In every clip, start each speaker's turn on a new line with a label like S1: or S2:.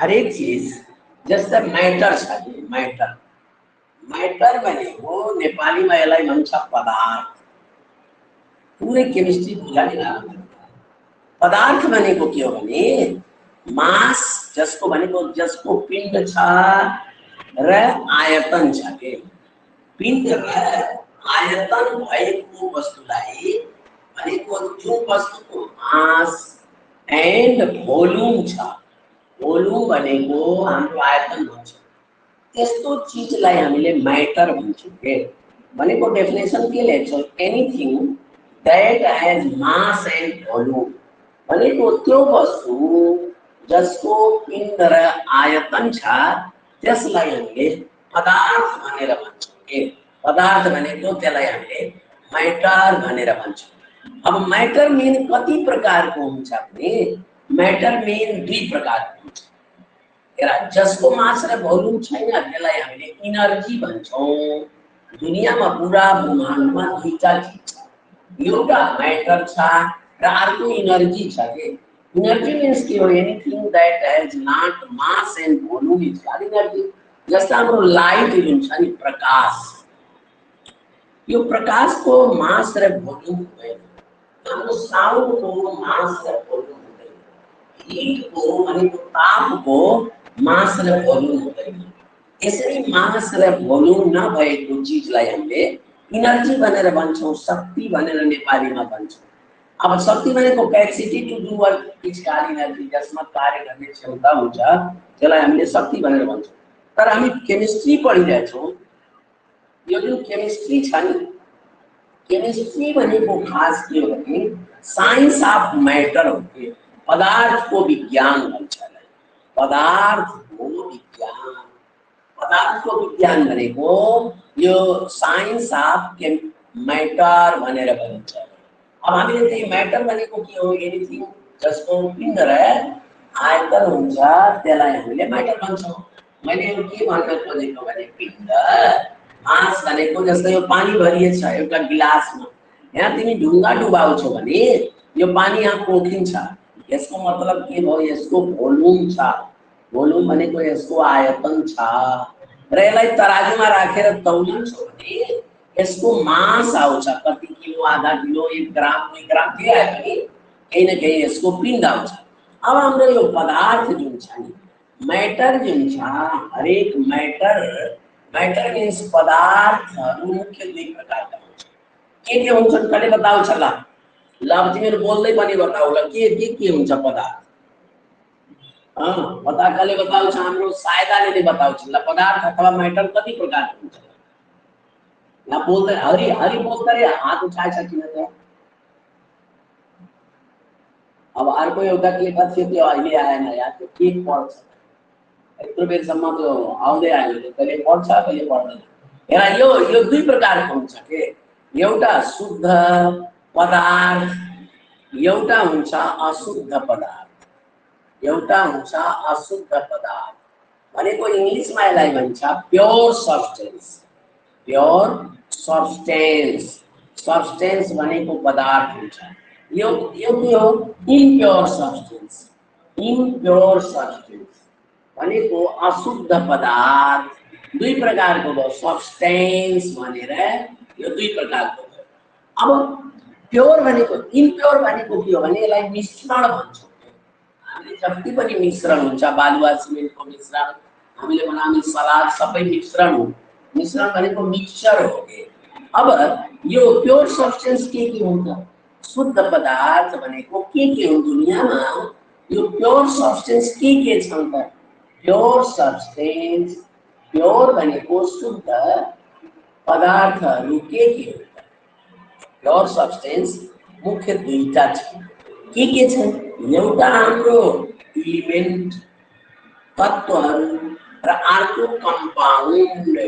S1: हरेक चीज जस्तै मैटर छ नि, मैटर मैटर भनेको नेपालीमा यसलाई भन्छ पदार्थ। पुरै केमिस्ट्री बुझाइला। पदार्थ भनेको के हो भने मास, जसको भनेको जसको पिण्ड छ र आयतन छ के। पिण्ड र आयतन भएको वस्तुलाई भनेको जुन वस्तुको मास एन्ड भोल्युम छ, भोल्युम भनेको हाम्रो आयतन भन्छ, त्यस्तो चीजलाई हामीले मैटर भन्छौँ के। भनेको डेफिनेसन के लेख्छौँ, anything that has mass and volume भनेको त्यो वस्तु जसको पिण्ड र आयतन छ त्यसलाई हामीले पदार्थ भनेर भन्छौँ के। पदार्थ भनेको त्यसलाई हामीले मैटर भनेर भन्छौँ। अब मैटर मेन कति प्रकारको हुन्छ भने मैटर मेन दुई प्रकारको हुन्छ। जसको मास र भोल्युम छैन त्यसलाई हामीले इनर्जी भन्छौँ। दुनियाँमा पुरा ब्रह्माण्डमा दुईटा चिज छ, एउटा मैटर छ र अर्को इनर्जी छ के। इनर्जी मिन्स के हो, anything that has not mass and volume is called energy. जस्तो हाम्रो लाइट जुन छ नि, प्रकाश, यो प्रकाशको मास र भोल्युम हुँदैन। हाम्रो साउन्डको मास र भोल्युम हुँदैन। हिटको भनेको तापको मास र भोल्युम हुँदैन। यसरी मास र भोल्युम नभएको चिजलाई हामीले इनर्जी भनेर भन्छौँ, शक्ति भनेर नेपालीमा भन्छौँ। अब शक्ति भनेको capacity to do work is called energy, जसमा कार्य गर्ने क्षमता हुन्छ त्यसलाई हामीले शक्ति भनेर भन्छौँ। तर हामी केमिस्ट्री पढिरहेछौँ, यो जुन केमिस्ट्री छ नि, केमिस्ट्री भनेको खास के हो भने साइन्स अफ मैटर हो के, पदार्थको विज्ञान भन्छ। पदार्थको विज्ञान, पदार्थको विज्ञान भनेको यो साइन्स अफ मैटर भनेर भनिन्छ। अब हामीले चाहिँ मैटर भनेको के हो, एनीथिङ जसको पिण्ड र आयतन हुन्छ त्यसलाई हामीले मैटर भन्छौँ। मैले यो के भन्न खोजेको भने पिण्ड, मास भनेको जस्तै यो पानी भरिएछ एउटा गिलासमा, यहाँ तिमी ढुङ्गा डुबाउँछौ भने यो पानी यहाँ पोखिन्छ, यसको मतलब के भयो, यसको भोल्युम छ। भोल्युम भनेको यसको आयतन छ र यसलाई तराजुमा राखेर तौलिन्छौ भने यसको मास आउँछ, कति किलो, आधा किलो, 1 ग्राम, 2 ग्राम के आए पनि कहीं न कहीं यसको पिण्ड आउँछ। अब हाम्रो यो पदार्थ जुन छ नि, मैटर जुन छ, हरेक मैटर, मैटर मिन्स पदार्थहरू मुख्य दुई प्रकारका हुन्छ। के हुन्छन् कहिले बताउँछ ल? ल अब तिमीहरू बोल्दै पनि बताऊ ल, के हुन्छ पदार्थ? पता कसले बताउँछ? हाम्रो सायदाले बताउँछ ल। पदार्थ अथवा मैटर कति प्रकारको हुन्छ? ल बोल्दै, हरि बोल्दै रे, हात उठाएछ किन त? अब अर्को एउटा के थियो त्यो अहिले आएन यार, त्यो के पढ्छ यत्रो बेरसम्म त्यो आउँदै आयो, कहिले पढ्छ कहिले पढ्दैन। हेर यो दुई प्रकारको हुन्छ के, एउटा शुद्ध पदार्थ, एउटा हुन्छ अशुद्ध पदार्थ। एउटा हुन्छ अशुद्ध पदार्थ भनेको इंग्लिशमा यसलाई भन्छ pure substance. Pure substance, substance भनेको पदार्थ हुन्छ। यो के हो? Impure substance. इम्प्योर सब्सटेन्स भनेको अशुद्ध पदार्थ। दुई प्रकारको भयो, सब्सटेन्स भनेर यो दुई प्रकारको भयो। अब प्योर भनेको, इम्प्योर भनेको के हो भने यसलाई मिश्रण भन्छौँ। हामीले जति पनि मिश्रण हुन्छ, बालुवा सिमेन्टको मिश्रण, हामीले बनाउने सलाद सबै मिश्रण हो। मिश्रण भनेको मिक्सचर हो के। अब यो प्योर सब्सटेन्स के हुन्छ? शुद्ध पदार्थ भनेको के हो दुनियाँमा? यो प्योर सब्सटेन्स के छन् त? प्योर सब्सटेन्स, प्योर भनेको शुद्ध पदार्थहरू के हो? प्योर सब्सटेन्स मुख्य दुईटा छन्। के छन्? एउटा हाम्रो इलिमेन्ट तत्त्वहरू र अर्को कम्पाउन्ड।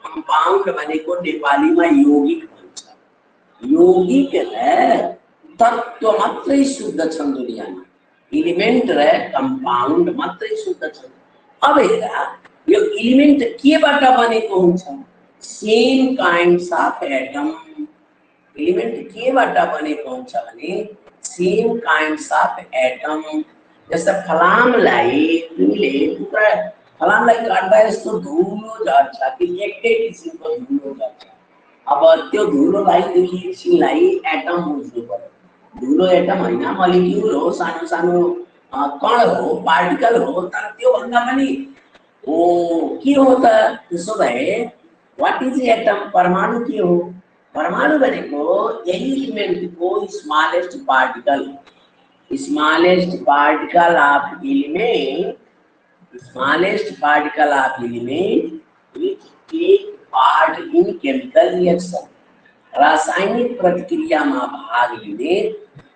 S1: कम्पाउन्ड भनेको नेपालीमा यौगिक भन्छ। यौगिक र तत्त्व मात्रै शुद्ध छन् दुनियाँमा, इलिमेन्ट र कम्पाउन्ड मात्रै शुद्ध छन्। अब हेर, यो इलिमेन्ट केबाट बनेको हुन्छ? Same kinds of atom. Element केबाट बनेको हुन्छ भने सेम काइन्ड्स अफ एटम। जस्तो फलामलाई तिमीले टुक्रा फलामलाई काट्दा यस्तो धुलो झर्छ कि एकै किसिमको धुलो झर्छ। अब त्यो धुलोलाई तिमीले एकछिनलाई एटम बुझ्नु पर्यो। धुलो एटम होइन, मलिक्युल हो, सानो सानो कण हो, पार्टिकल हो, तर त्यो भन्दा पनि हो के हो त? त्यसो भए व्हाट इज एटम? परमाणु के हो? परमाणु भनेको यही इलिमेन्टको smallest particle, smallest particle of element, smallest particle of element which take part in chemical reaction, रासायनिक प्रतिक्रियामा भाग लिने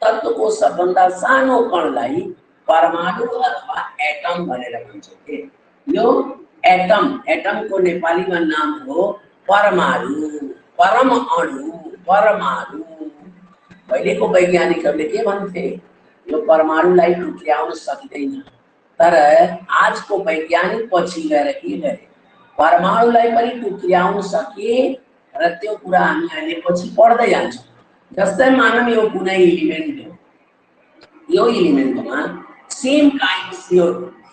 S1: तत्त्वको सबभन्दा सानो कणलाई परमाणु अथवा एटम भनेर भन्छ के? यो एटम, एटमको नेपालीमा नाम हो परमाणु, परम अणु, परमाणु। पहिलेको वैज्ञानिकहरूले के भन्थे? यो परमाणुलाई टुक्र्याउन सकिँदैन, तर आजको वैज्ञानिक पछि गएर के गरे? परमाणुलाई पनि टुक्र्याउन सके र त्यो कुरा हामी अहिले पछि पढ्दै जान्छौँ। जस्तै मानौँ यो कुनै इलिमेन्ट हो, यो इलिमेन्टमा सेम काइन्ड्स, यो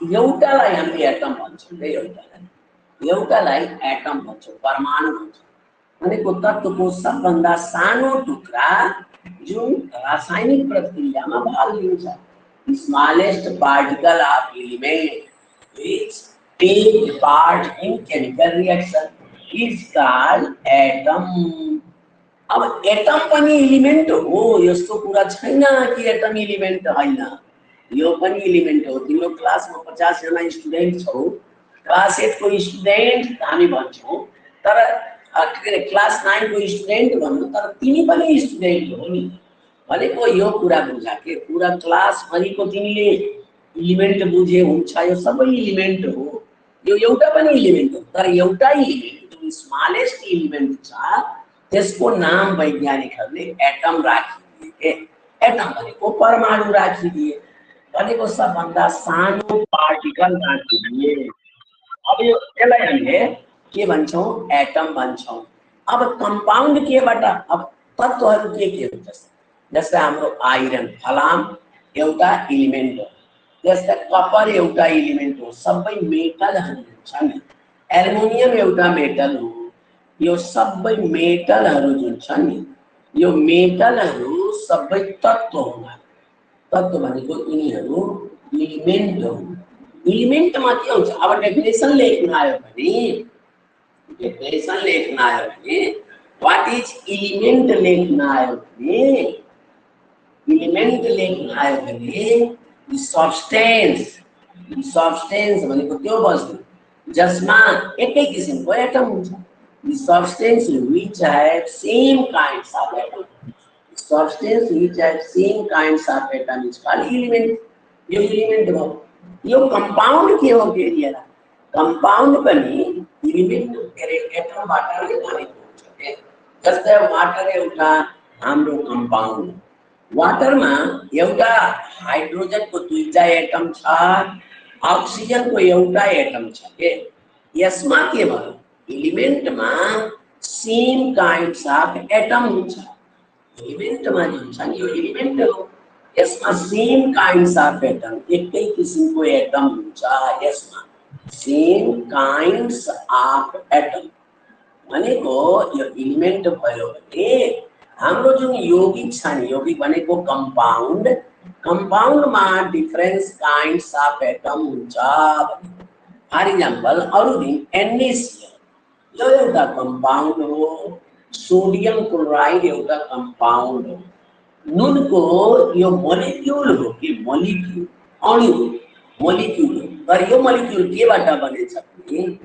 S1: एउटालाई हामीले एटम भन्छौँ, एउटालाई एटम भन्छौँ, परमाणु भन्छौँ। भनेको तत्त्वको सबभन्दा सानो टुक्रा जुन रासायनिक प्रतिक्रियामा भाग लिन्छ। Smallest particle of element which take part in chemical reaction is called atom. अब एटम पनि एलिमेंट हो, यस्तो कुरा छैन कि एटम एलिमेंट होइन, यो पनि एलिमेंट हो। तिम्रो क्लासमा 50 जना स्टुडेन्ट छौ, क्लास 8 को स्टुडेन्ट हामी भन्छौँ, तर क्लास 9 को स्टुडेन्ट भन्नु, तर तिमी पनि स्टुडेन्ट हो नि। भनेको यो कुरा बुझा के पूरा क्लास भरिको तिमीले एलिमेन्ट बुझे हुन्छ, यो सबै एलिमेन्ट हो, यो एउटा पनि एलिमेन्ट हो। तर एउटा एलिमेन्ट जुन स्मॉलेस्ट एलिमेन्ट छ त्यसको नाम वैज्ञानिकहरूले एटम राखिदिए के? एटम भनेको परमाणु राखिदिए, भनेको सबभन्दा सानो पार्टिकल राखिदिए। अब यो यसलाई हामीले के भन्छौँ? एटम भन्छौँ। अब कम्पाउन्ड केबाट? अब तत्त्वहरू के हुन्छ? जस्तै हाम्रो आइरन, फलाम एउटा एलिमेन्ट हो, जस्तै कपर एउटा एलिमेन्ट हो, सबै मेटलहरू छन्। एल्युमिनियम एउटा मेटल हो, यो सबै मेटलहरू जुन छन् नि, यो मेटलहरू सबै तत्त्व हुन्। तत्त्व भनेको यिनीहरू एलिमेन्ट हो। एलिमेन्टमा के हुन्छ? अब डेफिनेसन लेख्न आयो भने, डेफिनेसन लेख्न आयो भने, व्हाट इज एलिमेन्ट लेख्न आयो भने, एलिमेन्ट लेख्न आयो भने सब्स्टेन्स, सब्स्टेन्स भनेको त्यो वस्तु जसमा एकै किसिमको एटम हुन्छ। Substance which have same kinds of atom, substance which have same kinds of atom is called element. यो एलिमेन्ट हो। यो कम्पाउन्ड के हो फेरि? हेर, कम्पाउन्ड पनि एलिमेन्ट एटमबाट बनेको हुन्छ। जस्तै वाटर एउटा हाम्रो कम्पाउन्ड, वाटरमा एउटा हाइड्रोजनको दुईटा एटम छ, ऑक्सिजनको एउटा एटम छ के? यसमा के भयो? एलिमेन्टमा सेम काइन्ड्स अफ एटम हुन्छ। एलिमेन्टमा जुन छ नि यो एलिमेन्ट हो, यसमा सेम काइन्ड्स अफ एटम, एकै किसिमको एटम हुन्छ यसमा, सेम काइन्ड्स अफ एटम। भनेको यो एलिमेन्ट भयो भने हाम्रो जुन यौगिक छ नि, यौगिक भनेको कम्पाउन्ड, कम्पाउन्डमा डिफरेन्स काइन्ड्स अफ एटम हुन्छ। फर इक्जाम्पल अरू दिन NaCl, यो एउटा कम्पाउन्ड हो। सोडियम क्लोराइड एउटा कम्पाउन्ड हो। नुनको यो मोलिक्युल हो कि मोलिक्युल, अणु मोलिक्युल हो। तर यो मोलिक्युल केबाट बनेछ भने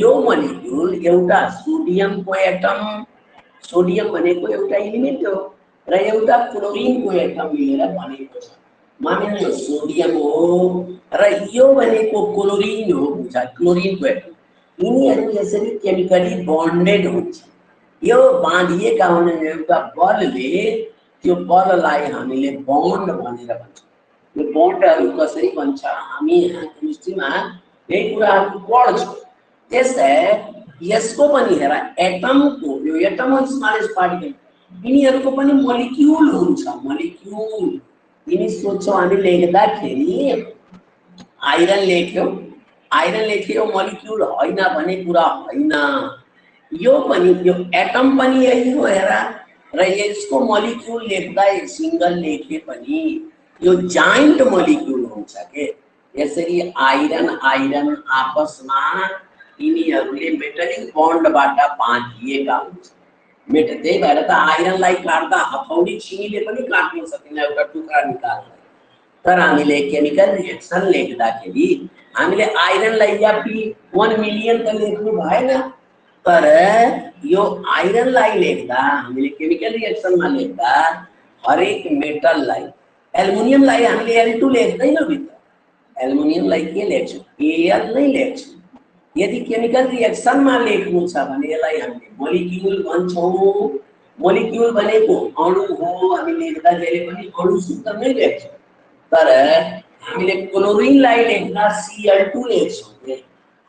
S1: यो मोलिक्युल एउटा सोडियमको एटम, सोडियम भनेको एउटा एलिमेन्ट हो, र एउटा क्लोरिनको एटम मिलेर बनेको छ। मानिलिनु यो सोडियम हो र यो भनेको क्लोरिन हो, बुझ, क्लोरिनको एटम। यिनीहरू यसरी केमिकली बन्डेड हुन्छ, यो बाँधिएका हुन् एउटा बलले। त्यो बललाई हामीले बन्ड भनेर भन्छौँ। यो बन्डहरू कसरी बन्छ हामी यहाँ केमिस्ट्रीमा यही कुराहरू पढ्छौँ। त्यसै यसको पनि हेर, एटमको यो एटम हो स्मॉलेस्ट पार्टिकल, यिनीहरूको पनि मोलिक्युल हुन्छ। मोलिक्युल तिमी सोच्छौ हामी लेख्दाखेरि आइरन लेख्यो मोलिक्युल होइन भन्ने कुरा होइन। यो पनि यो एटम पनि यही हो हेर, र यसको मोलिक्युल लेख्दा सिंगल लेखे पनि यो जाइंट मोलिक्युल हुन्छ के। यसरी आइरन आइरन आपसमा यिनीहरूले मेटलिक बन्डबाट बाँधिएका हुन्छ। त्यही भएर त आइरनलाई काट्दा हथौडी छिनीले पनि काट्न सकिन्न एउटा टुक्रा निकाल्न। तर हामीले केमिकल रिएक्सन लेख्दाखेरि हामीले आइरनलाई या पी 1 मिलियन त लेख्नु भएन, तर यो आइरनलाई लेख्दा हामीले केमिकल रिएक्सनमा लेख्दा हरेक मेटललाई, एल्युमिनियमलाई हामीले Al2 लेख्दैनौँ भित्र, एल्युमिनियमलाई के लेख्छौँ, Al नै लेख्छौँ। यदि केमिकल रिएक्सनमा लेख्नु छ भने यसलाई हामीले मोलिक्युल भन्छौँ। मोलिक्युल भनेको अणु हो, हामी लेख्दाखेरि पनि अणु सूत्र नै लेख्छौँ। तर हामीले क्लोरिनलाई लेख्दा Cl2 लेख्छौँ,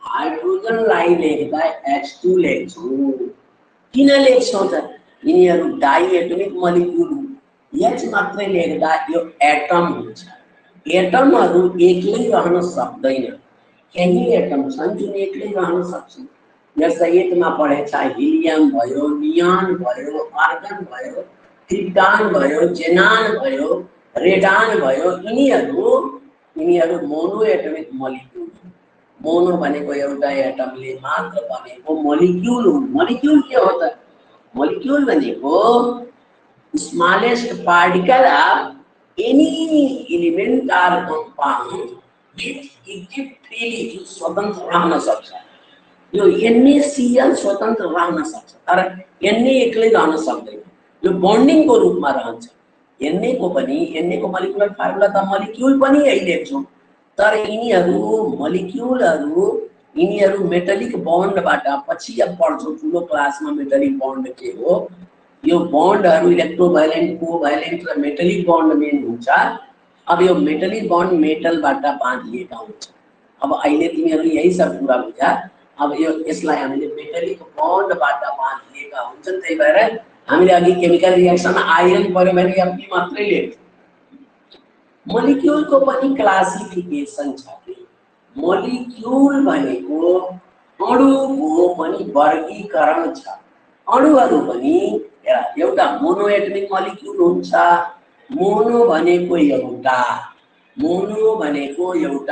S1: हाइड्रोजनलाई लेख्दा H2 लेख्छौँ। किन लेख्छौँ त? यिनीहरू डाइएटोमिक मोलिक्युल हुन्। H मात्रै लेख्दा यो एटम हुन्छ। एटमहरू एक्लै रहन सक्दैन, केही एटम छन् जुन एक्लै रहन सक्छन्। जस्तै एटमा पढेछ हिलियम भयो, नियन भयो, आर्गन भयो, क्रिप्टन भयो, जेनान भयो, रेडान भयो। यिनीहरू मोनो एटमिक मोलिक्युल हुन्। मोनो भनेको एउटा एटमले मात्र बनेको मोलिक्युल हुन्। मोलिक्युल के हो त? मोलिक्युल भनेको smallest particle of any element or compound which exist freely, जो स्वतन्त्र रहन सक्छ। यो NaCl स्वतन्त्र रहन सक्छ, तर Na एक्लै रहन सक्दैन, यो बन्डिङको रूपमा रहन्छ। Na को मोलिकुलर फार्मुला त मोलिक्युल पनि यही लेख्छौँ, तर यिनीहरू मेटलिक बन्डबाट, पछि अब पढ्छौँ ठुलो क्लासमा मेटलिक बन्ड के हो। यो बन्डहरू इलेक्ट्रोभाइलेन्ट, कोभाइलेन्ट र मेटलिक बन्ड मेन हुन्छ। अब यो मेटलिक बन्ड मेटलबाट बाँधिएका हुन्छ। अब अहिले तिमीहरू यही सब कुरा बुझा। अब यसलाई हामीले मेटलिक बन्डबाट बाँधिएका हुन्छन्। त्यही भएर हामीले अघि केमिकल रिएक्सनमा आइरन पर्यो भने Fe मात्रै लेख्छौँ। मोलिक्युलको पनि क्लासिफिकेसन छ कि मोलिक्युल भनेको अणुको पनि वर्गीकरण छ। अणुहरू पनि एउटा मोनोएटमिक मोलिक्युल हुन्छ। मोनो भनेको एउटा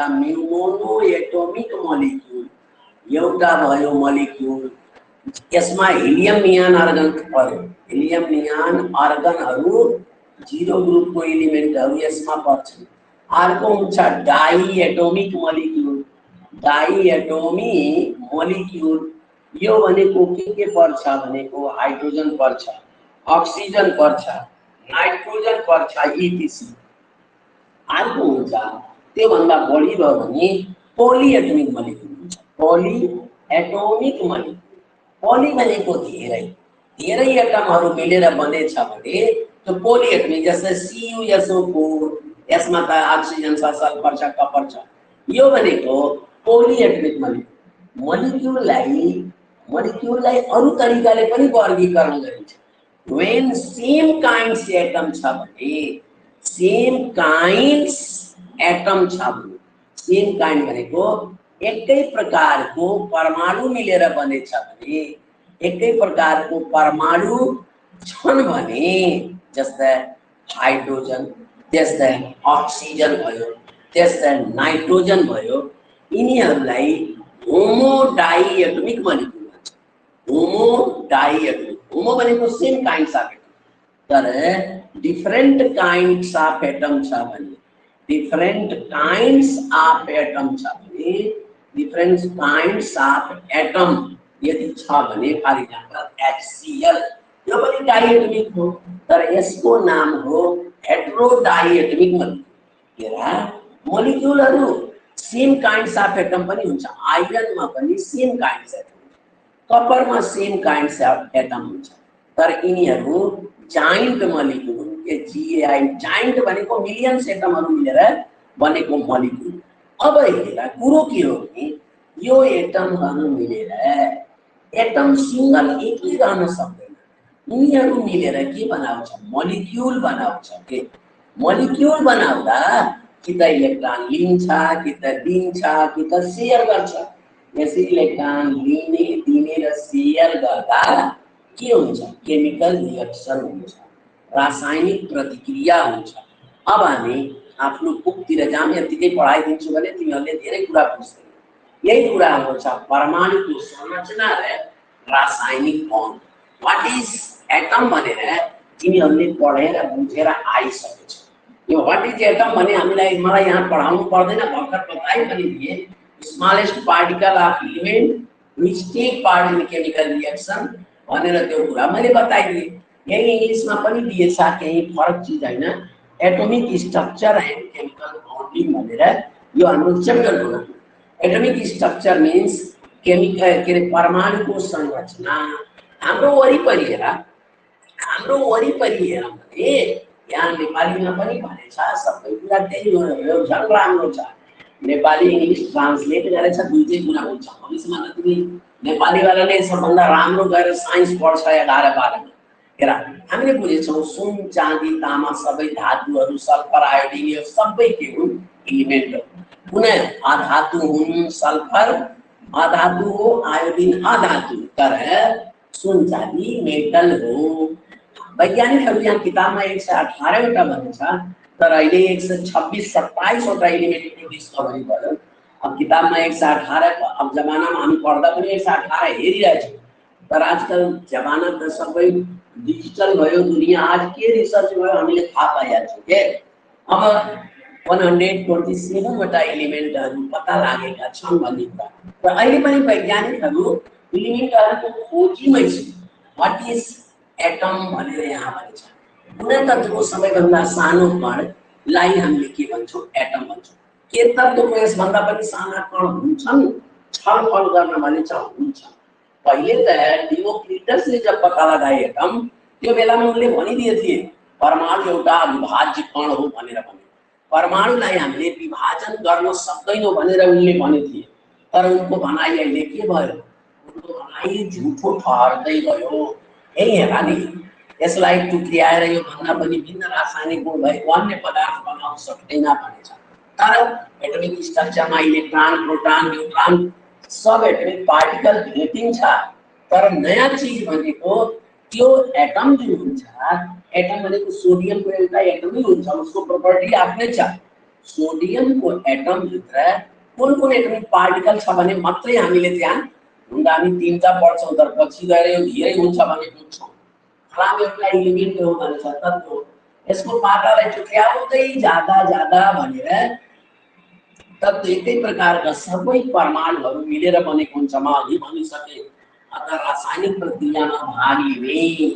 S1: मोनो एटोमिक मोलिक्युल एउटा भयो मोलिक्युल। यसमा हिलियम नियन आर्गन पर्यो। हिलियम नियन आर्गनहरू 0 ग्रुपको एलिमेन्टहरू यसमा पर्छन्। अर्को हुन्छ डाइएटोमिक मोलिक्युल। डाइएटोमिक मोलिक्युल यो भनेको के पर्छ भनेको हाइड्रोजन पर्छ, अक्सिजन पर्छ, नाइट्रोजन पर्छ, etc। अर्को हुन्छ त्योभन्दा बढी भयो भने पोलिएटोमिक मोलिक्युल हुन्छ। पोलिएटोमिक मोलिक्युल, पोली भनेको धेरै एटमहरू मिलेर बनेछ भने त्यो पोलिएटोमिक। जस्तै CuSO4, यसमा त अक्सिजन छ, सल्फर छ, कपर छ। यो भनेको पोलिएटोमिक मोलिक्युल। मोलिक्युललाई अरू तरिकाले पनि वर्गीकरण गरिन्छ। व्हेन सेम काइन्ड्स एटम छ भने, सेम काइन्ड्स एटम छ भने, सेम काइन्ड भनेको एकै प्रकारको परमाणु मिलेर बनेछ भने, एकै प्रकारको परमाणु छन् भने, जस्तै हाइड्रोजन, त्यस्तै अक्सिजन भयो, त्यस्तै नाइट्रोजन भयो, यिनीहरूलाई होमोडाइएटोमिक मोलिक्युल भन्छ। होमोडाइएटोमिक, होमो भनेको सेम काइन्ड्स अफ एटम, तर डिफरेंट काइन्ड्स अफ एटम छ भने, डिफरेंट काइन्ड्स अफ एटम छ भने, डिफरेंट काइन्ड्स अफ एटम यदि छ भने, फर इक्जाम्पल HCl, यो पनि डाइएटोमिक हो, तर यसको नाम हो हेटेरोडाइएटोमिक मोलिक्युल। मोलिक्युलहरू सेम काइन्ड्स अफ एटम पनि हुन्छ। आइरनमा पनि सेम काइन्ड्स एटम हुन्छ, कपरमा सेम काइन्ड्स अफ एटम हुन्छ, तर यिनीहरू जाइंट मोलिक्युल हुन्। के GAI, जाइंट भनेको मिलियन्स एटमहरू मिलेर बनेको मोलिक्युल। अब हेर कुरो के हो भने यो एटमहरू मिलेर, एटम सिंगल एक्लै रहन सक्दैन, यिनीहरू मिलेर के बनाउँछ, मोलिक्युल बनाउँछ। के मोलिक्युल बनाउँदा कि त इलेक्ट्रोन लिन्छ कि त दिन्छ कि त शेयर गर्छ। यसै इलेक्ट्रोन लिने दिने र शेयर गर्दा के हुन्छ? केमिकल रिएक्सन हुन्छ, रासायनिक प्रतिक्रिया हुन्छ। अब हामी आफ्नो बुकतिर जाम, यतिकै पढाइदिन्छु भने तिमीहरूले धेरै कुरा बुझ्दैन। यही कुरा हाम्रो छ परमाणुको संरचना र रासायनिक बन्ध। व्हाट इज एटम भनेर तिमीहरूले पढेर बुझेर आइसकेछ। यो व्हाट इज एटम भने हामीलाई मलाई यहाँ पढाउनु पर्दैन, भर्खर बताइ पनि दिए। Smallest particle of element which take part in chemical reaction भनेर त्यो कुरा मैले बताइदिए। यही इंग्लिशमा पनि दिएछ, केही फरक चीज हैन। Atomic structure and chemical bonding भनेर यो हाम्रो च्याप्टर हो। एटॉमिक स्ट्रक्चर मीन्स केमिकल के परमाणुको संरचना। हाम्रो वरिपरि हेर, हाम्रो वरिपरि हेर भने यहाँ नेपालीमा पनि भनेछ, सबै कुरा त्यही हो। झन् राम्रो छ, नेपाली इंग्लिश ट्रान्सलेट गरेछ, दुईटै कुरा हुन्छ। भविष्यमा त तिमी नेपालीवालाले सबभन्दा राम्रो गरेर साइन्स पढ्छ 11 12 मा। हेर हामीले बुझेछौँ सुन चाँदी तामा सबै धातुहरू, सल्फर आयोडिन यो सबै के हुन्? एलिमेन्ट हो। कुनै अधातु हुन् सल्फर, अधातु हो आयोडिन अधातु, तर सुन चाँदी मेटल हो। वैज्ञानिकहरू यहाँ किताबमा 118 वटा भन्छ, तर अहिले 126 27 वटा एलिमेन्टको डिस्कभरी भयो। अब किताबमा 118, अब जमानामा हामी पढ्दा पनि 118 हेरिरहेछौँ, तर आजकल जमाना त सबै डिजिटल भयो दुनिया। आज के रिसर्च भयो हामीले थाहा पाइहाल्छौँ के। अब 127 वटा एलिमेन्टहरू पत्ता लागेका छन् भन्ने कुरा। र अहिले पनि वैज्ञानिकहरू एलिमेन्टहरूको खोजीमै छन्। व्हाट इज एटम भनेर यहाँ भन्छ। कुनै तत्त्वको सबैभन्दा सानो कणलाई हामीले के भन्छौँ? एटम भन्छौँ। के तत्त्वको यसभन्दा पनि साना कण हुन्छन्? छलफल गर्न भनिन्छ हुन्छ। पहिले त डिमोक्रिटसले जब पत्ता लगाए एटम, त्यो बेलामा उनले भनिदिए थिए परमाणु एउटा अविभाज्य कण हो भनेर भने। परमाणुलाई हामीले विभाजन गर्न सक्दैनौँ भनेर उनले भने थिए। तर उनको भनाइ अहिले के भयो? उनको भनाइ झुठो ठहर्दै गयो। यही हेर नि, यसलाई टुक्र्याएर यो भन्दा पनि भिन्न रासायनिक गुण भएको अन्य पदार्थ बनाउन सक्दैन भनेछ। तर एटमिक स्ट्रक्चरमा इलेक्ट्रोन, प्रोटोन, न्यूट्रन सब एटमिक पार्टिकल भेटिन्छ। तर नयाँ चीज भनेको त्यो एटम जुन हुन्छ, एटम भनेको सोडियमको एउटा एटमै हुन्छ, उसको प्रपर्टी आफ्नै छ। सोडियमको एटम भित्र कुन कुन एटमिक पार्टिकल छ भने मात्रै हामीले त्यहाँ हुँदा हामी 3टा पढ्छौँ, तर पछि गएर यो धेरै हुन्छ भने बुझ्छौँ। फलाम एउटा एलिमेन्ट हो भनेछ, तत्त्व। यसको मात्रालाई टुक्र्याउँदै जाँदा भनेर तत्त्व एकै प्रकारका सबै परमाणुहरू मिलेर बनेको हुन्छ। म अघि भनिसकेँ। अतः रासायनिक प्रक्रियामा भाग लिने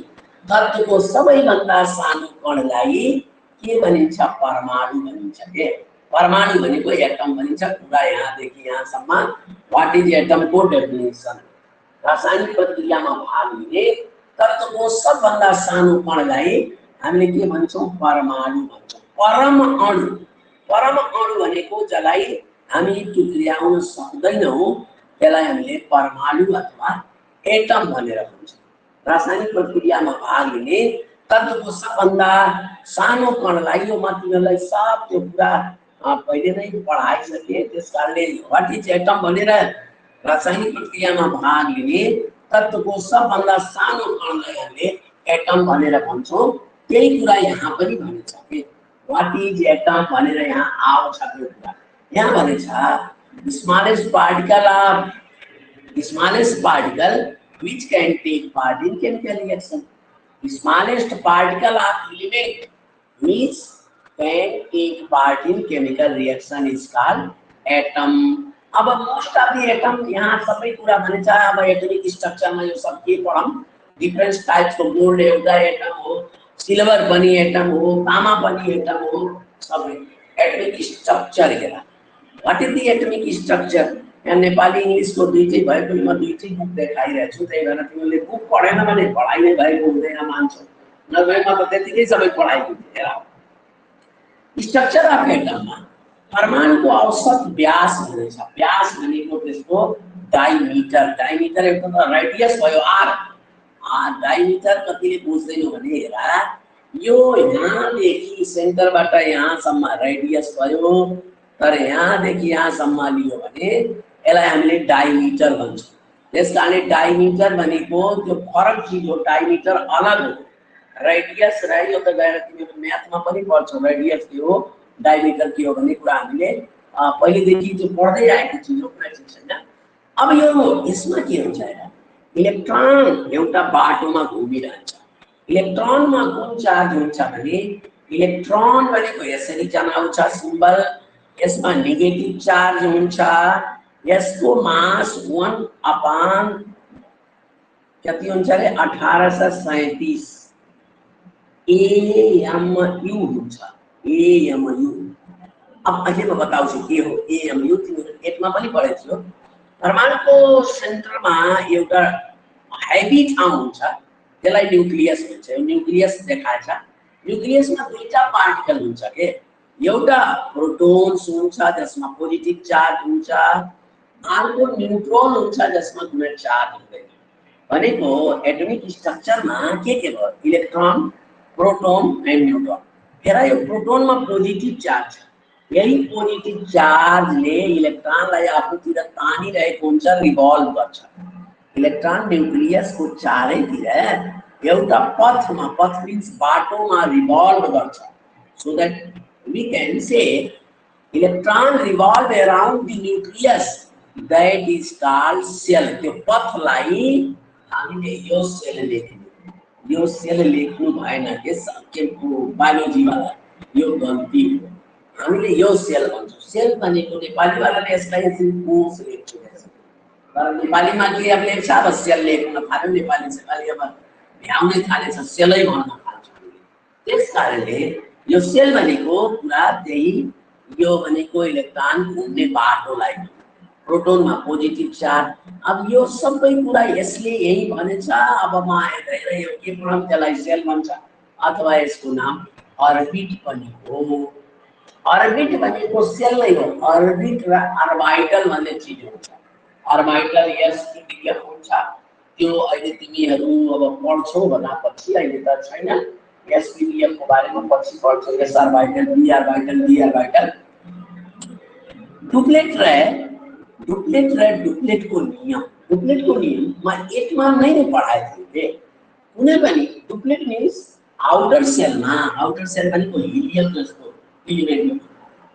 S1: तत्त्वको सबैभन्दा सानो कणलाई के भनिन्छ? परमाणु भनिन्छ के। परमाणु भनेको एटम भनिन्छ। कुरा यहाँदेखि यहाँसम्म। व्हाट इज एटमको डेफिनेसन? रासायनिक प्रक्रियामा भाग लिने तत्त्वको सबभन्दा सानो कणलाई हामीले के भन्छौँ? परमाणु भन्छौँ। परमाणु, परमाणु भनेको जसलाई हामी टुक्र्याउन सक्दैनौँ त्यसलाई हामीले परमाणु अथवा एटम भनेर भन्छौँ। रासायनिक प्रक्रियामा भाग लिने तत्त्वको सबभन्दा सानो कणलाई, यो म तिमीहरूलाई सब त्यो कुरा पहिले नै पढाइसकेँ। त्यसकारणले व्हाट इज एटम भनेर रासायनिक प्रक्रियामा भाग लिने तत्त्वको सबभन्दा सानो कणलाई हामीले एटम भनेर भन्छौँ। त्यही कुरा यहाँ पनि भनेछ कि व्हाट इज एटम भनेर यहाँ आउँछ त्यो कुरा। यहाँ भनेछ smallest particle which can take part in chemical reaction. Smallest particle of element which can take part in chemical reaction is called atom. अब मोस्ट अफ द एटम यहाँ सबै कुरा भनेछ। अब एटमिक स्ट्रक्चरमा यो सब के पढौँ? डिफरेंट टाइप्स को गोल्ड एउटा एटम हो, सिल्वर पनि एटम हो, तामा पनि एटम हो, सबै एटमिक स्ट्रक्चर हेर। What is the atomic structure? यहाँ नेपाली इंग्लिशको दुईटै भए पनि म दुईटै बुक देखाइरहेको छु। त्यही भएर तिमीले बुक पढेन भने पढाइ नै भएको हुँदैन मान्छौ। नभए म त त्यतिकै सबै पढाइदिन्थेँ। हेर स्ट्रक्चर अफ एटममा परमाणुको औसत व्यास भनेछ। व्यास भनेको त्यसको डायमिटर। डायमिटर एउटा त रेडियस भयो, आर। डायमिटर कतिले बुझ्दैनौ भने हेर यो यहाँदेखि सेन्टरबाट यहाँसम्म रेडियस भयो, तर यहाँदेखि यहाँसम्म लियो भने यसलाई हामीले डायमिटर भन्छौँ। त्यसकारणले डायमिटर भनेको त्यो फरक चिज हो, डायमिटर अलग हो। रेडियस र यो त तिमीहरू म्याथमा पनि पढ्छौ, रेडियस के हो डायमिटर के हो भन्ने कुरा हामीले पहिलेदेखि त्यो पढ्दै आएको चिज हो, कुनै चिज छैन। अब यो यसमा के हुन्छ हेर, इलेक्ट्रोन एउटा बाटोमा घुमिरहन्छ। इलेक्ट्रोनमा कुन चार्ज हुन्छ भने इलेक्ट्रोन भनेको यसरी जनाउँछ सिम्बल, यसमा नेगेटिभ चार्ज हुन्छ, यसको मास 1/, कति हुन्छ रे 1837 AMU हुन्छ, AMU। अब अहिले म बताउँछु के हो AMU, तिमीहरू 8 मा पनि पढेको थियो। परमाणुको सेन्टरमा एउटा हेभी ठाउँ हुन्छ, त्यसलाई न्यूक्लियस भन्छ। न्यूक्लियस देखाएछ, न्यूक्लियसमा दुईटा पार्टिकल हुन्छ के, एउटा प्रोटोन्स हुन्छ जसमा पोजिटिभ चार्ज हुन्छ, अर्को न्यूट्रोन हुन्छ जसमा कुनै चार्ज हुँदैन। भनेको एटमिक स्ट्रक्चरमा के भयो, इलेक्ट्रोन, प्रोटोन एन्ड न्यूट्रोन। हेर यो प्रोटोनमा पोजिटिभ चार्ज छ, यही पोजिटिभ चार्जले इलेक्ट्रोनलाई आफूतिर तानिरहेको हुन्छ, रिभल्भ गर्छ। इलेक्ट्रोन न्यूक्लियसको चारैतिर एउटा पथमा, पथ मिन्स बाटोमा रिभल्भ गर्छ। So that we can say electron revolve around the nucleus, that is called shell. त्यो पथलाई हामीले यो सेल लेख्नु, यो सेल लेख्नु भएन के बायोलोजी वाला, यो गल्ती हो। हामीले यो सेल भन्छौँ। सेल भनेको नेपाली वालाले यसलाई यसरी कोष लेख्छ, तर नेपालीमा के अब लेख्छ, अब सेल लेख्न थाल्यो नेपाली सेलले, अब भ्याउनै थालेछ, सेलै भन्न थाल्छ। त्यसकारणले यो सेल भनेको पुरा त्यही, यो भनेको इलेक्ट्रोन घुम्ने बाटोलाई, प्रोटोनमा पोजिटिभ चार्ज। अब यो सबै कुरा यसले यही भनेछ। अब म हेरेर यो के पढौँ, त्यसलाई सेल भन्छ, अथवा यसको नाम अर्बिट पनि हो। अर्बिट भनेको सेल नै हो। अर्बिट र अर्बिटल भन्ने चिज हुन्छ। अर्बिटल SPDF हुन्छ, त्यो अहिले तिमीहरू अब पढ्छौ होला पछि, अहिले त छैन। SPDF को बारेमा पछि पढ्छौ, S orbital, B orbital, D orbital. Duplet र डुप्लेट को नियम, डुप्लेट को नियम म 8 मा नै पढाएको थिएँ। कुनै पनि डुप्लेट मिन्स आउटर सेलमा, आउटर सेल भनेको हिलियम जस्तो एलिमेन्ट,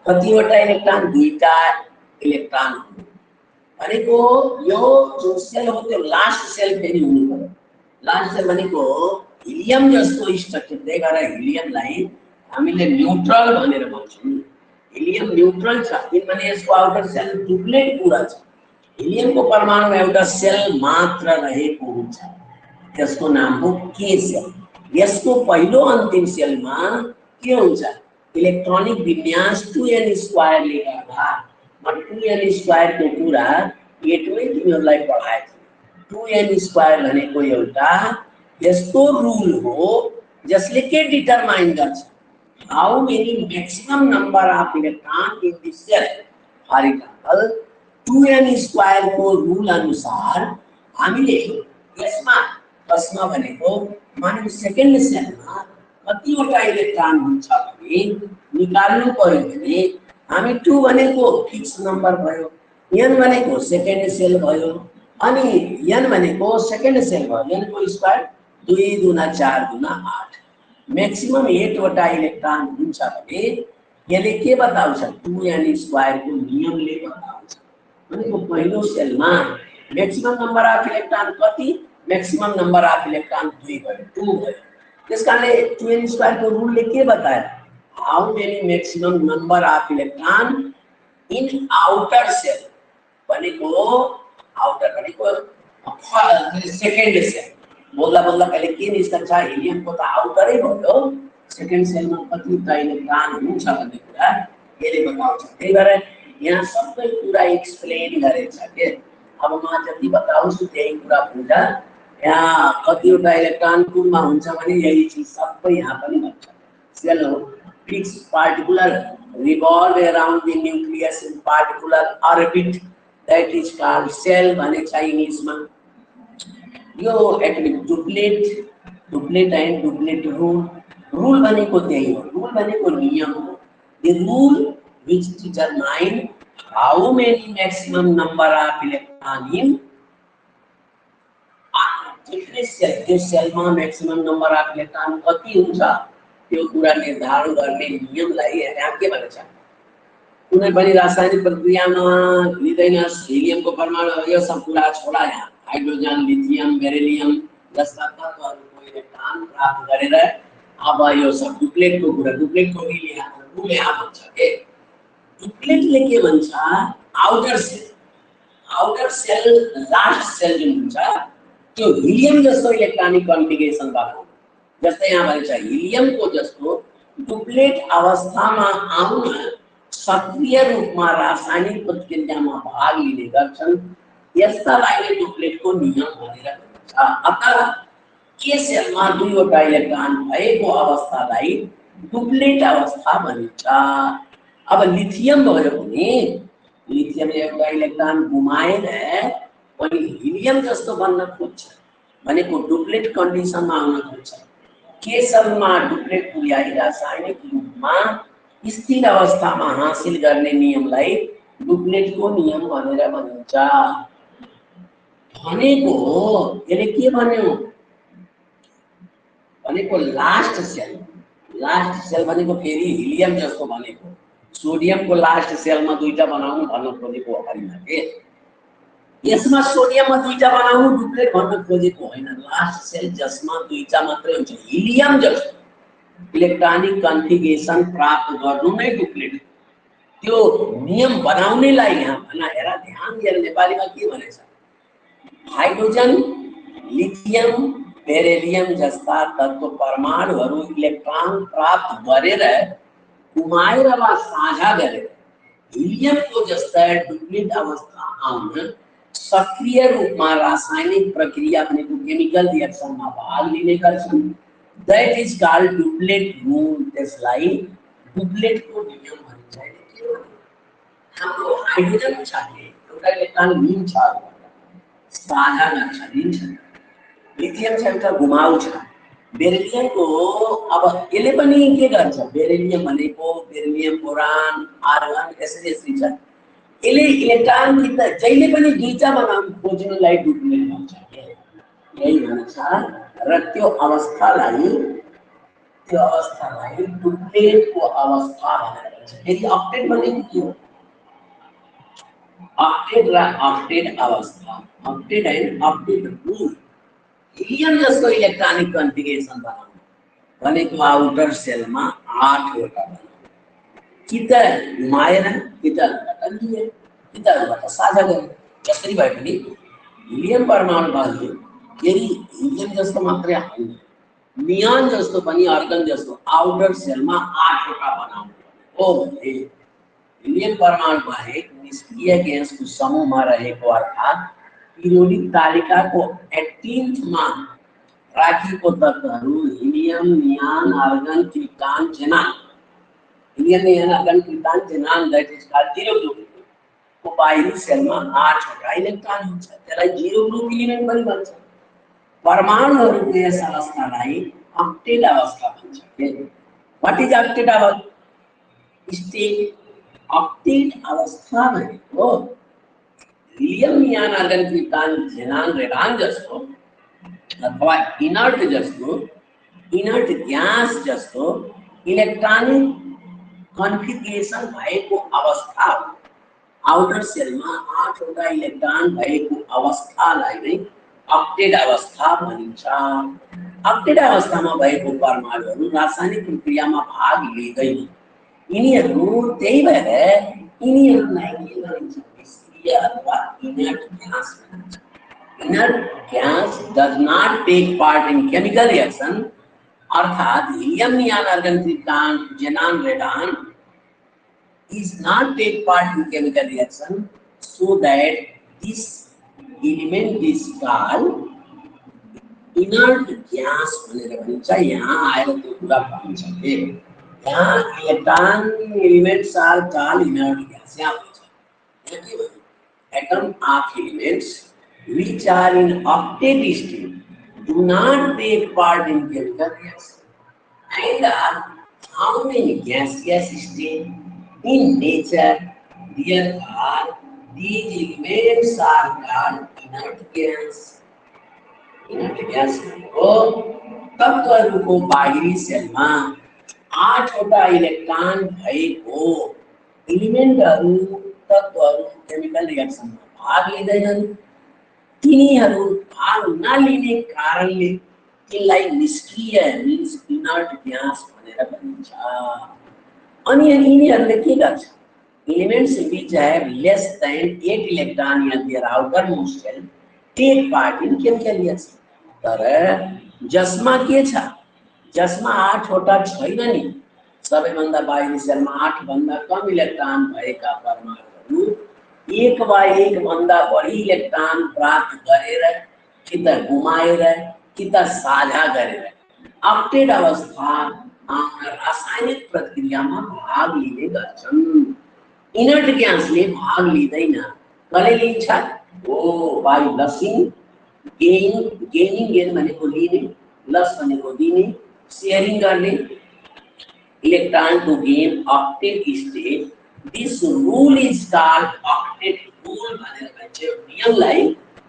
S1: कतिवटा इलेक्ट्रोन, दुईटा इलेक्ट्रोन भनेको यो जो सेल हो त्यो लास्ट सेल फेरि हुनु पर्यो। लास्ट सेल भनेको हिलियम जस्तो स्ट्रक्चर, त्यही भएर हिलियमलाई हामीले न्यूट्रल भनेर भन्छौँ। हिलियम न्यूट्रल छ किनभने यसको आउटर सेल डुप्लेट पूरा छ। हिलियमको परमाणु एउटा सेल मात्र रहेको हुन्छ, त्यसको नाम हो के सेल। यसको पहिलो अन्तिम सेलमा के हुन्छ, इलेक्ट्रोनिक विन्यास 2n² ले गर्दा। म 2n² को कुरा 8 मै तिमीहरूलाई पढाएको थिएँ। 2n² भनेको एउटा यस्तो रुल हो जसले के डिटरमाइन गर्छ, how many maximum number of electron in the shell. For example 2n² को रुल अनुसार हामीले यसमा प्रश्न भनेको मानिलिउँ सेकेन्ड सेलमा कतिवटा इलेक्ट्रॉन हुन्छ भने निकाल्नु पर्यो भने हामी 2 भनेको फिक्स नंबर भयो, n भनेको सेकेन्ड सेल भयो, अनि n भनेको सेकेन्ड सेल भयो। n को स्क्वायर 2 दूना 4 दूना 8, मैक्सिमम 8 वटा इलेक्ट्रॉन हुन्छ भने यसले के बताउँछ, 2n² को नियमले बताउँछ। भनेको पहिलो सेलमा मैक्सिमम नंबर अफ इलेक्ट्रॉन कति, मैक्सिमम नंबर अफ इलेक्ट्रॉन 2 भयो, 2 भयो। त्यसकारणले 2n² को रुलले के बतायो, how many maximum number of electron in outer shell. भनेको आउटर भनेको सेकेन्ड सेल, बोल्दा बोल्दा कहिले के निस्कन्छ, हिलियमको त आउटरै भयो, सेकेन्ड सेलमा कतिवटा इलेक्ट्रॉन हुन्छ भन्ने कुरा यसले बताउँछ। त्यही भएर यहाँ सबै कुरा एक्सप्लेन गरेछ के। अब म जति बताउँछु त्यही कुरा बुझ। यहाँ कतिवटा इलेक्ट्रॉन कुनमा हुन्छ भने यही चीज सबै यहाँ पनि भन्छ। सेल हो, fix particular revolve around the nucleus in particular orbit, that is called shell भने चाइनीज में। यो atomic duplet and duplet rule, rule भनेको त्यही हो, रूल भनेको नियम हो। The rule which determine how many maximum number of electron in different cell, त्यो सेलमा मैक्सिमम नंबर अफ इलेक्ट्रोन कति हुन्छ त्यो कुरा निर्धारण गर्ने नियमलाई यहाँ के भन्छ? कुनै पनि रासायनिक प्रक्रियामा लिँदैन हिलियमको परमाणु, यो सब कुरा छोडा यहाँ हाइड्रोजन, लिथियम, बेरिलियम जस्ता तत्त्वहरूको इलेक्ट्रोन प्राप्त गरेर अब यो सब डुप्लेटको कुरा, डुप्लेटको रूल यहाँ भन्छ के डुप्लेटले के भन्छ? आउटर सेल लास्ट सेल जुन हुन्छ त्यो हिलियम जस्तो इलेक्ट्रोनिक कन्फिगरेसन बनाउँछ। जस्तै यहाँ भन्छ हिलियमको जस्तो डुप्लेट अवस्थामा आउन सक्रिय रूपमा रासायनिक प्रक्रियामा भाग लिने गर्छन्, यस्तालाई नै डुप्लेटको नियम भनेर भनिन्छ। अतः के सेलमा दुईवटा इलेक्ट्रोन भएको अवस्थालाई डुप्लेट अवस्था भनिन्छ। अब लिथियम भयो भने लिथियमले एउटा इलेक्ट्रोन गुमाएर पनि हिलियम जस्तो बन्न खोज्छ भनेको डुप्लेट कन्डिसनमा आउन खोज्छ। के सेलमा डुप्लेट पुर्याई रासायनिक रूपमा स्थिर अवस्थामा हासिल गर्ने नियमलाई डुप्लेटको नियम भनेर भनिन्छ। भनेको यसले के भन्यो भनेको लास्ट सेल भनेको फेरि हिलियम जस्तो भनेको सोडियमको लास्ट सेलमा दुईटा बनाउनु भन्न खोजेको होइन के यसमा सोडियममा दुईटा बनाउनु डुप्लेट भन्न खोजेको होइन। लास्ट सेल जसमा दुईटा मात्रै हुन्छ हिलियम जस्तो इलेक्ट्रोनिक कन्फिगरेसन प्राप्त गर्नु नै डुप्लेट। त्यो नियम बनाउनेलाई यहाँ भना हेर ध्यान दिएर नेपालीमा के भनेछ? हाइड्रोजन, लिथियम, बेरिलियम जस्ता तत्त्व परमाणुहरू इलेक्ट्रोन प्राप्त गरेर घुमाएर वा साझा गरेर हिलियमको जस्ता डुप्लेट अवस्था आउन सक्रिय रूपमा रासायनिक प्रक्रिया भनेको केमिकल रिएक्सनमा भाग लिने गर्छन्। That is called duplet rule. त्यसलाई डुप्लेटको नियम भनिन्छ। हाम्रो हाइड्रोजन छ नि एउटा इलेक्ट्रोन लिन्छ साझा गर्छ लिन्छ, लिथियम छ एउटा घुमाउँछ, बेरिलियमको अब यसले पनि के गर्छ? बेरिलियम भनेको बेरिलियम, बोरान, आर्गन यसरी छ। यसले इलेक्ट्रोन कि त जहिले पनि दुईटा बनाउन खोज्नुलाई डुप्लेट भन्छ यही भन्छ। र त्यो अवस्थालाई डुप्लेटको अवस्था भनेर भन्छ। फेरि अक्टेट भनेको के हो? अक्टेट र अक्टेट अवस्था, octet and octet rule. Helium जस्तो इलेक्ट्रोनिक कन्फिगरेसन बनाउनु भनेको आउटर सेलमा 8 वटा बनाउनु, कि त घुमाएर कि त लिएर कि त साझा गरेर जसरी भए पनि हिलियम परमाणु भयो फेरि हिलियम जस्तो मात्रै होइन नियन जस्तो पनि आर्गन जस्तो आउटर सेलमा 8 वटा बनाउनु हो भने हिलियम परमाणु बाहेक निष्क्रिय ग्यासको समूहमा रहेको अर्थात् पिरियोडिक तालिकाको 18th मा राखिएको तत्त्वहरू helium, neon, argon, krypton, xenon. Helium, neon, argon, krypton, xenon that is called zero group. को बाहिरी सेलमा 8 वटा इलेक्ट्रोन हुन्छ, त्यसलाई जीरो ग्रुप एलिमेन्ट पनि भन्छ। परमाणुहरूको यस अवस्थालाई अक्टेट अवस्था भन्छ के। What is octet state? Octet अवस्था भनेको helium, neon, argon, krypton, जेनान, radon जस्तो अथवा इनर्ट ग्यास जस्तो इलेक्ट्रोनिक कन्फिगरेसन भएको अवस्था। आउटर सेलमा 8 वटा इलेक्ट्रोन भएको अवस्थालाई नै अक्टेट अवस्था भनिन्छ। अक्टेट अवस्थामा भएको परमाणुहरू रासायनिक प्रक्रियामा भाग लिँदैन। यिनीहरू त्यही भएर यिनीहरूलाई के भनिन्छ? निष्क्रिय अथवा इनर्ट ग्यास भनिन्छ। Inert gas does not take part in chemical reaction अर्थात helium, neon, argon, krypton, xenon, radon is not take part in chemical reaction, so that this element is called inert gas भनेर भनिन्छ। यहाँ आएर त्यो कुरा भन्छ के यहाँ electron elements are called inert gas। यहाँ भन्छ यहाँ के भन्यो atom of elements which are in octet state do not take part in chemical reaction And how many gaseous states in nature there are? These elements are called inert gas. Inert gas को तत्त्वहरूको बाहिरी सेलमा 8वटा electron भएको एलिमेन्टहरू तत्त्वहरू chemical रिएक्सनमा भाग लिँदैनन्। तिनीहरू भाग नलिने कारणले तिनलाई निष्क्रिय मिन्स इनर्ट ग्यास भनेर भनिन्छ। अनि यिनीहरूले के गर्छ? Elements which have less than 8 electron in their outermost shell take part in chemical reaction. तर जसमा के छ? जसमा 8 वटा छैन नि, सबैभन्दा बाहिरी सेलमा 8 भन्दा कम इलेक्ट्रोन भएका परमाणुहरू एक वा एक भन्दा बढी इलेक्ट्रोन प्राप्त गरेर कि त गुमाएर कि त साझा गरेर अक्टेट अवस्था रासायनिक प्रक्रियामा भाग लिने गर्छन्। इनर्ट ग्यासले भाग लिँदैन। कसले लिन्छ? ओ बाइ लसिङ, गेनिङ भनेको लिने, लस भनेको दिने, शेयरिङ गर्ने। Electron to gain octet state, this rule is called octet rule भनेर भन्छ। नियमलाई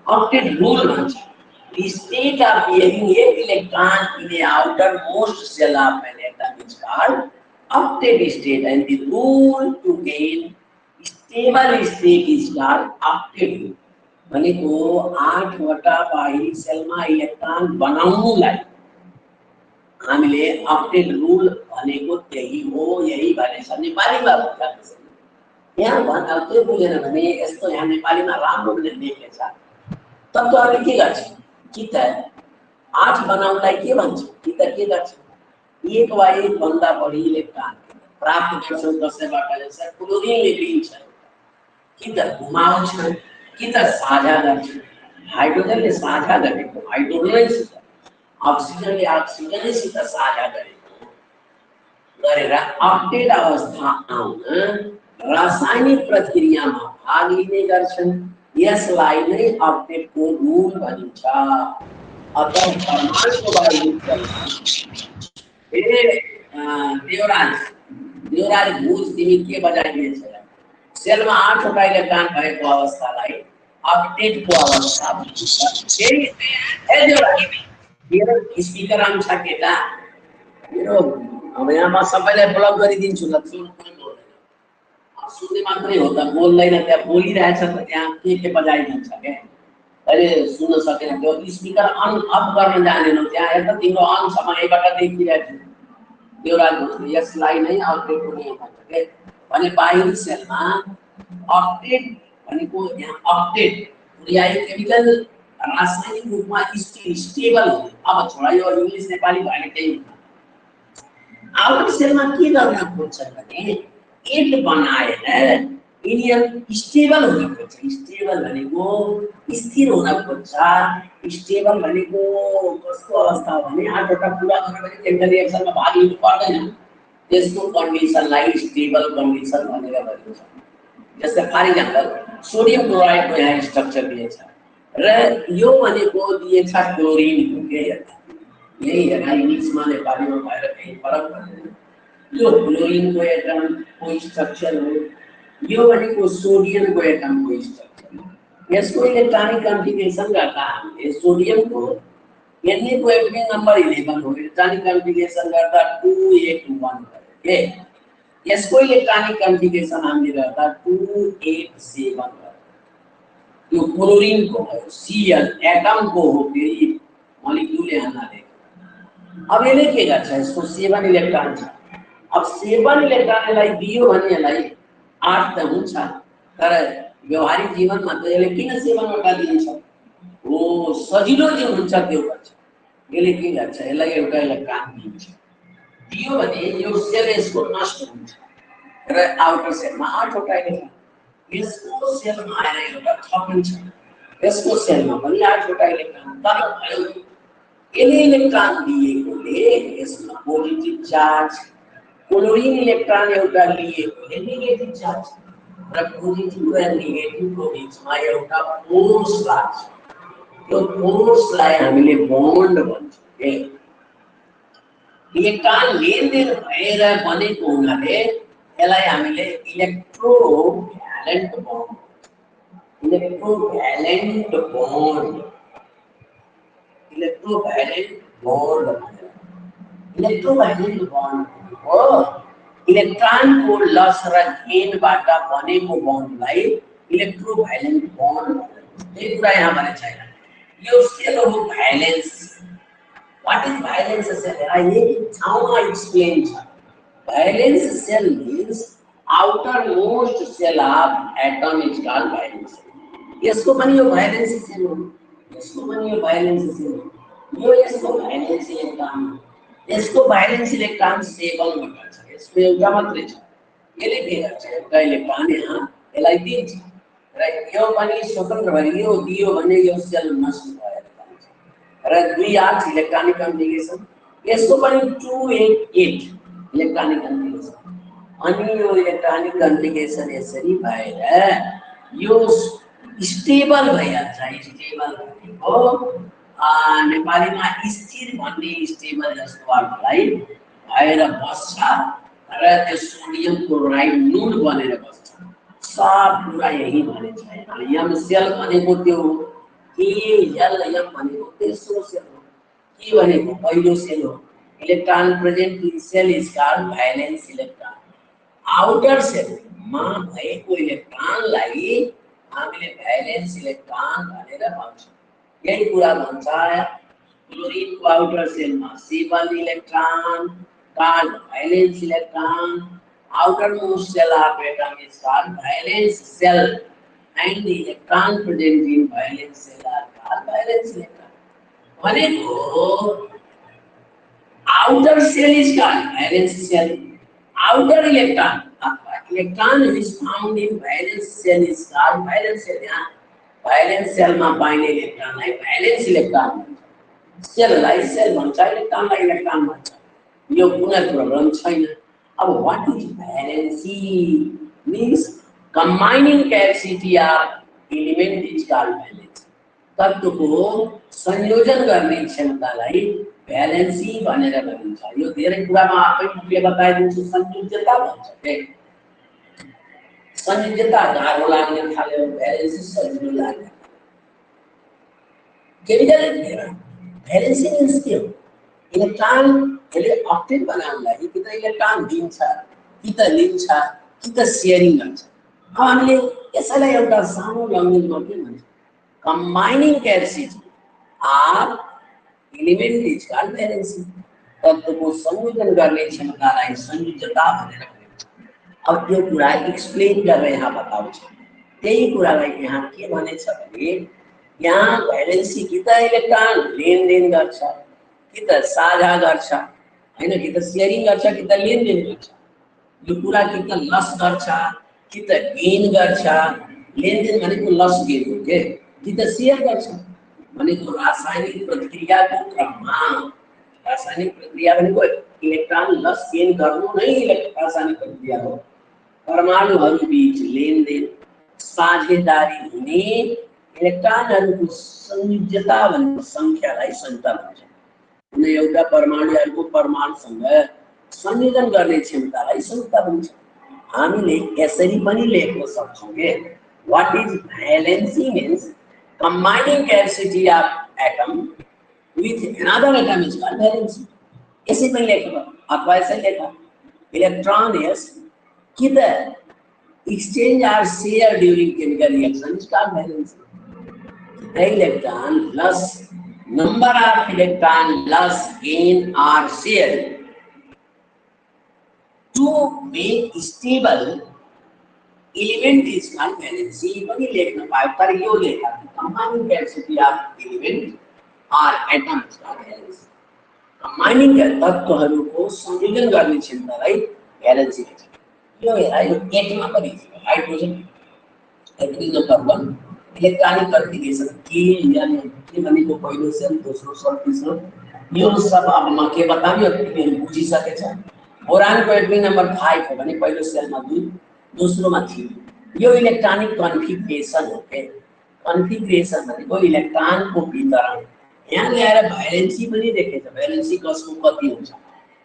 S1: अक्टेट रूल भन्छ। The state of having 8 electron in the outermost shell of an atom is called octet state, and the rule to gain stable state is called octet rule. भनेको 8 वटा बाहिरी सेलमा electron बनाउनुलाई हामीले octet rule भनेको त्यही हो। यही भनेछ नेपालीमा बुझ्छ। यहाँ भन्दा त्यो बुझेन भने यस्तो यहाँ नेपालीमा राम्रोले लेखेछ। तत्त्वहरूले के गर्छ? कि त 8 बनाउनलाई के भन्छ? कि त के गर्छ? एक वा एक भन्दा बढी इलेक्ट्रोन प्राप्त गर्छन्। कसैबाट जस्तै क्लोरिनले लिन्छ, कि त घुमाउँछ, कि त साझा गर्छ। हाइड्रोजनले साझा गरेको हाइड्रोजनसित, अक्सिजनले अक्सिजनसित साझा गरेको गरेर अक्टेट अवस्था आउन रासायनिक प्रक्रियामा भाग लिने गर्छन्। यसलाई नै अक्टेटको रूल भनिन्छ। अतः परमाणुको बाहिरी देवराज भुज तिमी के बजाइदिएछ? सेलमा 8 वटा इलेक्ट्रोन भएको अवस्थालाई अक्टेटको अवस्था भनिन्छ। मेरो स्पिकर आउन छ केटा, मेरो अब यहाँ म सबैलाई ब्लक गरिदिन्छु ल। सुन्ने मात्रै हो त, बोल्दैन। त्यहाँ बोलिरहेछ त त्यहाँ के बजाइदिन्छ के? अहिले सुन्न सकेन। त्यो स्पिकर अन अफ गर्न जानेनौ। त्यहाँ हेर्दा तिम्रो अन छ, म यहीबाट देखिरहेको छु। देवराज यसलाई नै अक्टेटको नियम भन्छ के? भने बाहिरी सेलमा अक्टेट भनेको यहाँ अक्टेट केमिकल रासायनिक रूपमा स्टेबल हुने। अब छोडा यो इंग्लिश नेपाली भएन त्यही। आउटर सेलमा के गर्न खोज्छ भने 8 बनाएर यिनीहरू स्टेबल हुन खोज्छ। स्टेबल भनेको स्थिर हुन खोज्छ। स्टेबल भनेको कस्तो अवस्था भने 8 वटा पुरा गरेर पनि केमिकल रिएक्सनमा भाग लिनु पर्दैन। त्यसको कन्डिसनलाई स्टेबल कन्डिसन भनेर भनिन्छ। जस्तै फर एक्जाम्पल सोडियम क्लोराइडको यहाँ स्ट्रक्चर दिएछ र यो भनेको दिएछ क्लोरिनको के यही हेर्दा इंग्लिशमा नेपालीमा भएर केही फरक पर्दैन। यो क्लोरिनको एटमको स्ट्रक्चर हो। यो भनेको सोडियमको एटमको स्ट्रक्चर हो। यसको इलेक्ट्रोनिक कन्फिगरेसन गर्दा हामीले सोडियमको एनएको एटमिक नम्बर 11 हो। इलेक्ट्रोनिक कन्फिगरेसन गर्दा 281 के? यसको इलेक्ट्रोनिक कन्फिगरेसन हामीले गर्दा 287 हो। यो क्लोरिनको हो, Cl एटमको हो, फेरि मोलिक्युल यहाँ देख्नु। अब यसले के गर्छ? यसको 7 इलेक्ट्रोन छ। अब 7 इलेक्ट्रोनलाई दियो भने यसलाई 8 त हुन्छ, तर व्यवहारिक जीवनमा त यसले किन 7 वटा दिन्छ? ओ सजिलो जे हुन्छ त्यो गर्छ। यसले के गर्छ? यसलाई एउटा इलेक्ट्रोन दिन्छ। दियो भने यो सेल यसको नष्ट हुन्छ र आउटर सेलमा 8 वटा इलेक्ट्रोन। यसको सेलमा आएर एउटा थपिन्छ। यसको सेलमा पनि 8 वटा इलेक्ट्रोन। तर यसले इलेक्ट्रोन दिएकोले यसमा पोजिटिभ चार्ज, क्लोरिन इलेक्ट्रोन एउटा लिएकोले नेगेटिभ चार्ज र पोजिटिभ र नेगेटिभको बीचमा एउटा फोर्स लाग्छ। यो फोर्सलाई हामीले बन्ड भन्छौँ के? इलेक्ट्रोन लेनदेन भएर बनेको हुनाले यसलाई हामीले इलेक्ट्रोभ्यालेन्ट बन्ड इलेक्ट्रोभ्यालेन्ट बन्ड हो। इलेक्ट्रोनको लस र गेनबाट बनेको बन्डलाई इलेक्ट्रोभ्यालेन्ट बन्ड भन्छ। यही कुरा यहाँ भने छैन। यो सेल हो valence. What is valence shell? यही ठाउँमा एक्सप्लेन छ। Valence shell means outermost shell of atom is called valence. यसको पनि यो भ्यालेन्स सेल हो, यसको पनि यो भ्यालेन्स सेल हो। यो यसको भ्यालेन्स इलेक्ट्रोन, यसको भ्यालेन्स इलेक्ट्रोन 7 वटा छ। यसको एउटा मात्रै छ। यसले के गर्छ? एउटा इलेक्ट्रोन यहाँ यसलाई दिन्छ र यो पनि स्वतन्त्र भएर यो दियो भने यो सेल नष्ट भएर जान्छ र 2-8 इलेक्ट्रोनिक कन्फिगरेसन। यसको पनि 2-8 इलेक्ट्रोनिक कन्फिगरेसन। अनि यो इलेक्ट्रोनिक कन्फिगरेसन यसरी भएर यो स्टेबल भइहाल्छ। स्टेबल भनेको नेपालीमा स्थिर भन्ने स्टेबल जस्तो अर्थलाई भएर बस्छ र त्यो सोडियम क्लोराइड नुन बनेर बस्छ। सब कुरा यही भनेछ। यम सेल भनेको त्यो हो, एल यम भनेको तेस्रो सेल हो, के भनेको पहिलो सेल हो। Electron present in shell is called valence electron. Outer shell मा भएको इलेक्ट्रोनलाई हामीले भ्यालेन्स इलेक्ट्रोन भनेर भन्छौँ। यही कुरा भन्छ क्लोरिनको आउटर सेलमा 7 electron called valence electron. outermost cell of atom is called valence cell and the electron present in valence cell are called valence electron. भनेको outer cell is called valence cell. Outer electron electron is found in valence cell is called valence cell. यहाँ valence cell मा पाइने इलेक्ट्रोनलाई valence electron भन्छ। सेललाई sale भन्छ, इलेक्ट्रोनलाई electron भन्छ। यो कुनै problem छैन। अब what is valency means combining capacity of element is called valence. तत्वको संयोजन गर्ने क्षमतालाई भ्यालेन्सी भनेर भनिन्छ। यो धेरै कुरामा आफैले बताइदिन्छु। संयोजकता भन्छ के? संयोजकता गाह्रो लाग्ने थाल्यो, भ्यालेन्सी सजिलो लाग्छ। केमिकल भ्यालेन्सी मिन्स के हो? इलेक्ट्रोन यसले अक्टेट बनाउनलाई कि त इलेक्ट्रोन दिन्छ, कि त लिन्छ, कि त शेयरिङ गर्छ। अब हामीले यसैलाई एउटा सानो ल्याङ्ग्वेजमा के भन्छ? Combining capacity of element is called valency. तत्त्वको संयोजन गर्ने क्षमतालाई संयोजकता भनेर भनिन्छ। अब त्यो कुरा एक्सप्लेन गरेर यहाँ बताउँछ। त्यही कुरालाई यहाँ के भनेछ भने यहाँ भ्यालेन्सी कि त इलेक्ट्रोन लेनदेन गर्छ, कि त साझा गर्छ, हैन, कि त शेयरिङ गर्छ, कि त लेनदेन गर्छ। यो कुरा कि त लस गर्छ, कि त गेन गर्छ। लेनदेन भनेको लस गेन हो के? कि त शेयर गर्छ भनेको रासायनिक प्रतिक्रियाको क्रममा। रासायनिक प्रतिक्रिया भनेको इलेक्ट्रोन लस गेन गर्नु नै रासायनिक प्रतिक्रिया हो। परमाणुहरू बीच लेनदेन, साझेदारी हुने इलेक्ट्रोनहरूको संयोजकता भन्ने संख्यालाई संयोजकता भन्छ। कुनै एउटा परमाणुहरूको परमाणुसँग संयोजन गर्ने क्षमतालाई संयोजकता भन्छ। हामीले यसरी पनि लेख्न सक्छौँ के what is valency means combining capacity of atom with another atom is called valency. ऐसे में लेखा अथवा ऐसे लेखा electron is कि the exchange or share during chemical reaction is called valency. The electron plus number of electron plus gain or share to make stable element is called valency. पनि लेख्न पायो तर यो लेखा combining capacity of element or atom is called valency. combining तत्त्वहरूको संयोजन गर्ने क्षमतालाई भ्यालेन्सी भन्छ। यो हेरा यो 8 मा पनि हाइड्रोजन नम्बर 1 इलेक्ट्रोनिक कन्फिगरेसन के यानी के भनेको पहिलो सेल, दोस्रो सेल, तेस्रो यो सब अब म के बताउँ तिमीहरु बुझिसकेछ। बोरानको एटमिक नम्बर 5 हो भने पहिलो सेलमा 2, दोस्रोमा 3। यो इलेक्ट्रोनिक कन्फिगरेसन हो के? कन्फिगरेसन भनेको इलेक्ट्रोनको वितरण। यहाँ ल्याएर भ्यालेन्सी पनि देखेछ। भ्यालेन्सी कसको कति हुन्छ?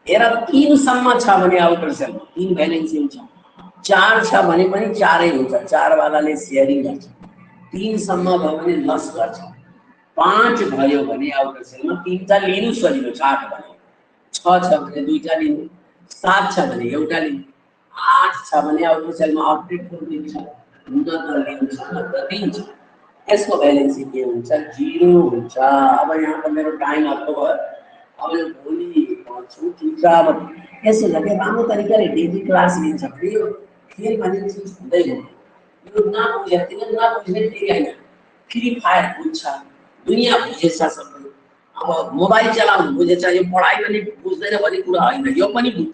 S1: हेर 3 सम्म छ भने आउटर सेलमा 3 भ्यालेन्सी हुन्छ, 4 छ भने पनि 4 हुन्छ, 4 वालाले शेयरिङ गर्छ, 3 सम्म भयो भने लस गर्छ, 5 भयो भने आउटर सेलमा 3 टा लिनु सजिलो छ, 8 भने 6 छ भने 2 टा लिनु, 7 छ भने एउटा लिनु, 8 छ भने आउटर सेलमा अपडेट गरिदिन्छ, न त लिन्छ न त दिन्छ। यसको भ्यालेन्सी के हुन्छ? 0 हुन्छ। अब यहाँ पर मेरो टाइम आपको भयो, अब यो भोलि छुट्टी अब यसो गरे राम्रो तरिकाले डेली क्लास लिन्छ भने यो फेरि भ्यालेन्सी हुँदैन। यो नबुझ्ने केही होइन, फ्री फायर बुझ्छ, दुनियाँ बुझेछ सबै। अब मोबाइल चलाउनु बुझेछ, यो पढाइ पनि बुझ्दैन भन्ने कुरा होइन, यो पनि बुझ्छ।